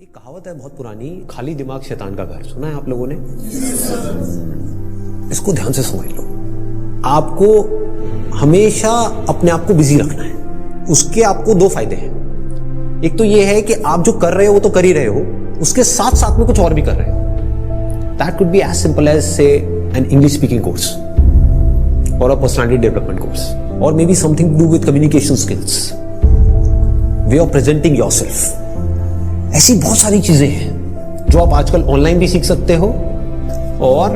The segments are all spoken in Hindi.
एक कहावत है बहुत पुरानी, खाली दिमाग शैतान का घर। सुना है आप लोगों ने? इसको ध्यान से समझ लो। आपको हमेशा अपने आप को बिजी रखना है। उसके आपको दो फायदे हैं। एक तो ये है कि आप जो कर रहे हो वो तो कर ही रहे हो, उसके साथ साथ में कुछ और भी कर रहे हो। That could be as simple as से एन इंग्लिश स्पीकिंग कोर्स और अ पर्सनालिटी डेवलपमेंट कोर्स, और maybe something to do with communication skills, way of presenting yourself. ऐसी बहुत सारी चीजें हैं जो आप आजकल ऑनलाइन भी सीख सकते हो और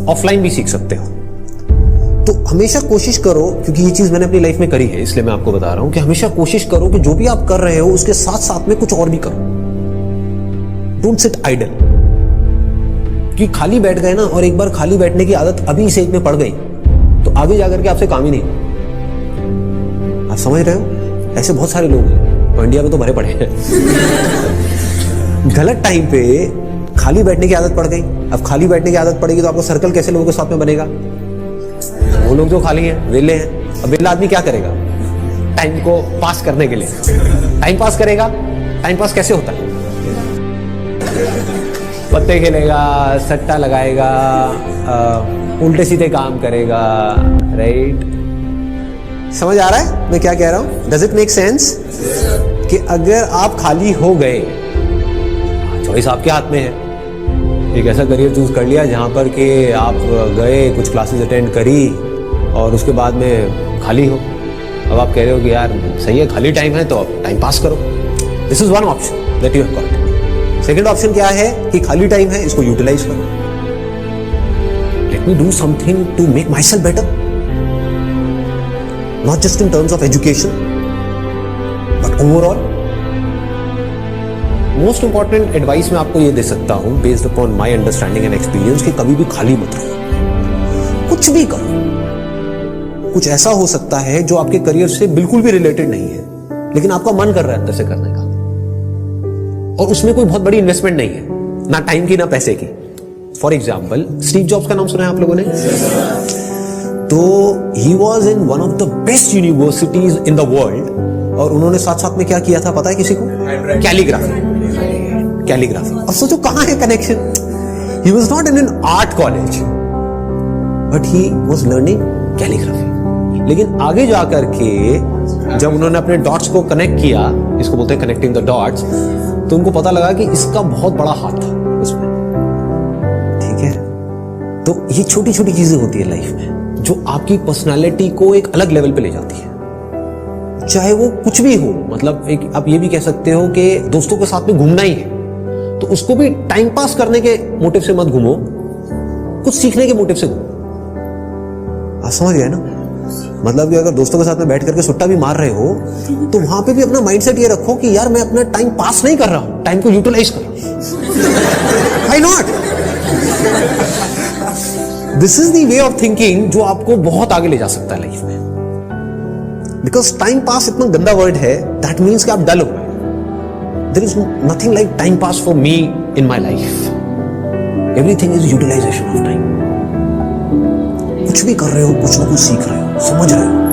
ऑफलाइन भी सीख सकते हो। तो हमेशा कोशिश करो, क्योंकि ये चीज मैंने अपनी लाइफ में करी है इसलिए मैं आपको बता रहा हूं कि हमेशा कोशिश करो कि जो भी आप कर रहे हो उसके साथ साथ में कुछ और भी करो। Don't sit idle. कि खाली बैठ गए ना, और एक बार खाली बैठने की आदत अभी इस एज में पड़ गई तो आगे जाकर के आपसे काम ही नहीं। आप समझ रहे हो? ऐसे बहुत सारे लोग हैं और इंडिया में तो भरे पड़े हैं। गलत टाइम पे खाली बैठने की आदत पड़ गई। अब खाली बैठने की आदत पड़ेगी तो आपको सर्कल कैसे लोगों के साथ में बनेगा? वो लोग जो खाली हैं, वेले हैं। अब वेला आदमी क्या करेगा टाइम को पास करने के लिए? टाइम पास करेगा। टाइम पास कैसे होता है? पत्ते खेलेगा, सट्टा लगाएगा, उल्टे सीधे काम करेगा। राइट? समझ आ रहा है मैं क्या कह रहा हूं? Does it make sense? कि अगर आप खाली हो गए, चॉइस आपके हाथ में है। एक ऐसा करियर चूज कर लिया जहां पर कि आप गए, कुछ क्लासेस अटेंड करी और उसके बाद में खाली हो। अब आप कह रहे हो कि यार सही है, खाली टाइम है तो अब टाइम पास करो। This is one option that you have got. Second option क्या है कि खाली टाइम है, इसको यूटिलाइज करो। Let me do something to make myself better, not just in terms of education but overall. Most important advice मैं आपको ये दे सकता हूं based upon my understanding and experience कि कभी भी खाली मत रहो, कुछ भी करो। कुछ ऐसा हो सकता है जो आपके करियर से बिल्कुल भी रिलेटेड नहीं है लेकिन आपका मन कर रहा है अंदर से करने का, और उसमें कोई बहुत बड़ी इन्वेस्टमेंट नहीं है, ना टाइम की ना पैसे की। फॉर एग्जाम्पल, स्टीव जॉब्स का नाम सुना है आप लोगों ने? तो he was in one of the best universities in the world, और उन्होंने साथ साथ में क्या किया था पता है किसी को? कैलीग्राफी। कैलीग्राफी। अब सोचो कहां है connection? He was not in an art college but he was learning calligraphy. लेकिन आगे जाकर के जब उन्होंने अपने डॉट्स को कनेक्ट किया, इसको बोलते हैं कनेक्टिंग द डॉट्स, तो उनको पता लगा कि इसका बहुत बड़ा हाथ था उसमें। ठीक है? तो ये छोटी छोटी चीजें होती है लाइफ में जो आपकी पर्सनालिटी को एक अलग लेवल पे ले जाती है, चाहे वो कुछ भी हो। मतलब एक आप ये भी कह सकते हो कि दोस्तों के साथ में घूमना ही है तो उसको भी टाइम पास करने के मोटिव से मत घूमो, कुछ सीखने के मोटिव से घूमो। आप समझ गए ना? मतलब कि अगर दोस्तों के साथ में बैठ करके सुट्टा भी मार रहे हो तो वहां पे भी अपना माइंडसेट ये रखो कि यार मैं अपना टाइम पास नहीं कर रहा हूं, टाइम को यूटिलाइज कर रहा हूं। Why not? This is the way of thinking जो आपको बहुत आगे ले जा सकता है लाइफ में। बिकॉज टाइम पास इतना गंदा वर्ड है, दैट मीन्स कि आप डल हो गए। There is nothing like time pass for me in my life. Everything is utilisation of time. कुछ भी कर रहे हो, कुछ ना कुछ सीख रहे हो, समझ रहे हो।